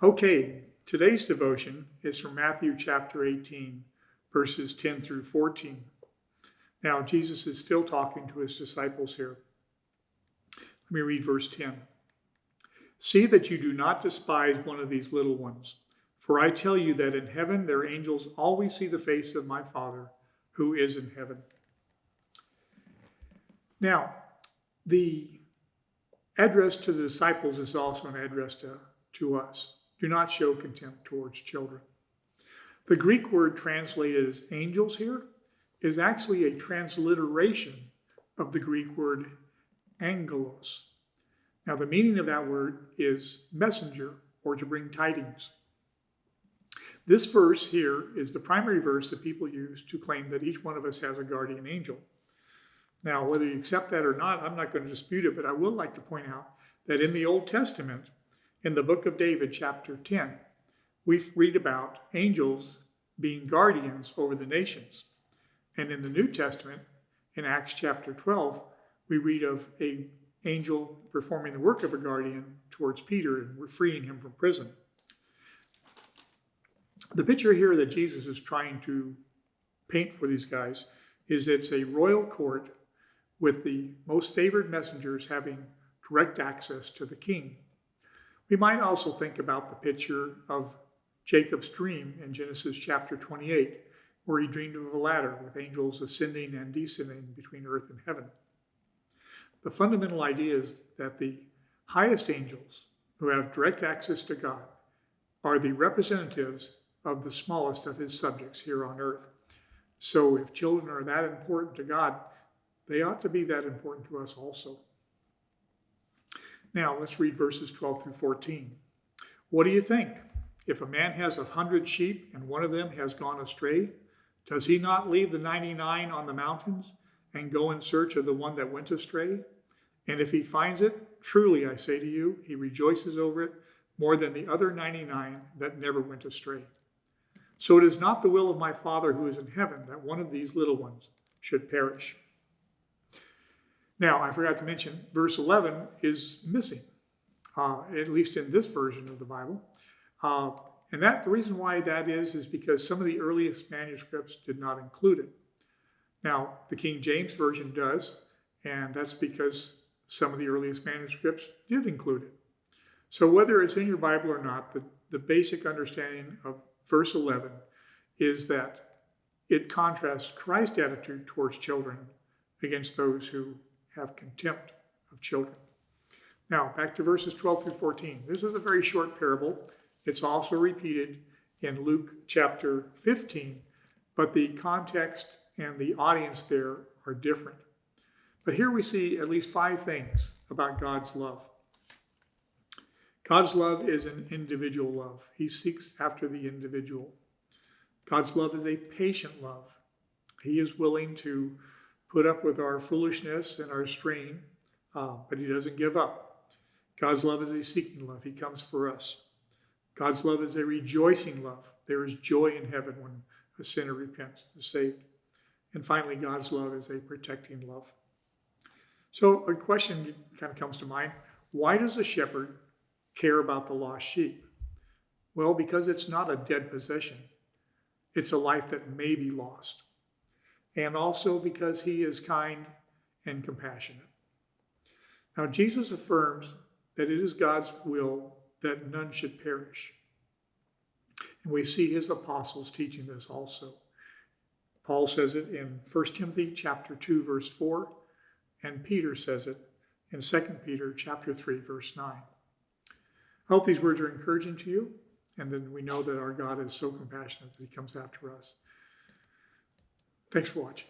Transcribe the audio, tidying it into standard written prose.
Okay, today's devotion is from Matthew chapter 18, verses 10 through 14. Now, Jesus is still talking to his disciples here. Let me read verse 10. See that you do not despise one of these little ones, for I tell you that in heaven their angels always see the face of my Father who is in heaven. Now, the address to the disciples is also an address to us. Do not show contempt towards children. The Greek word translated as angels here is actually a transliteration of the Greek word angelos. Now, the meaning of that word is messenger or to bring tidings. This verse here is the primary verse that people use to claim that each one of us has a guardian angel. Now, whether you accept that or not, I'm not going to dispute it, but I would like to point out that in the Old Testament, in the book of David, chapter 10, we read about angels being guardians over the nations. And in the New Testament, in Acts chapter 12, we read of an angel performing the work of a guardian towards Peter and freeing him from prison. The picture here that Jesus is trying to paint for these guys is it's a royal court with the most favored messengers having direct access to the king. We might also think about the picture of Jacob's dream in Genesis chapter 28, where he dreamed of a ladder with angels ascending and descending between earth and heaven. The fundamental idea is that the highest angels who have direct access to God are the representatives of the smallest of his subjects here on earth. So if children are that important to God, they ought to be that important to us also. Now, let's read verses 12 through 14. What do you think? If a man has 100 sheep and one of them has gone astray, does he not leave the 99 on the mountains and go in search of the one that went astray? And if he finds it, truly I say to you, he rejoices over it more than the other 99 that never went astray. So it is not the will of my Father who is in heaven that one of these little ones should perish. Now, I forgot to mention, verse 11 is missing, at least in this version of the Bible. And the reason why that is because some of the earliest manuscripts did not include it. Now, the King James Version does, and that's because some of the earliest manuscripts did include it. So whether it's in your Bible or not, the basic understanding of verse 11 is that it contrasts Christ's attitude towards children against those who have contempt of children. Now, back to verses 12 through 14. This is a very short parable. It's also repeated in Luke chapter 15, but the context and the audience there are different. But here we see at least 5 things about God's love. God's love is an individual love. He seeks after the individual. God's love is a patient love. He is willing to put up with our foolishness and our strain, but he doesn't give up. God's love is a seeking love. He comes for us. God's love is a rejoicing love. There is joy in heaven when a sinner repents, is saved. And finally, God's love is a protecting love. So a question kind of comes to mind. Why does a shepherd care about the lost sheep? Well, because it's not a dead possession. It's a life that may be lost. And also because he is kind and compassionate. Now, Jesus affirms that it is God's will that none should perish. And we see his apostles teaching this also. Paul says it in 1 Timothy chapter 2, verse 4, and Peter says it in 2 Peter chapter 3, verse 9. I hope these words are encouraging to you, and then we know that our God is so compassionate that he comes after us. Thanks for watching.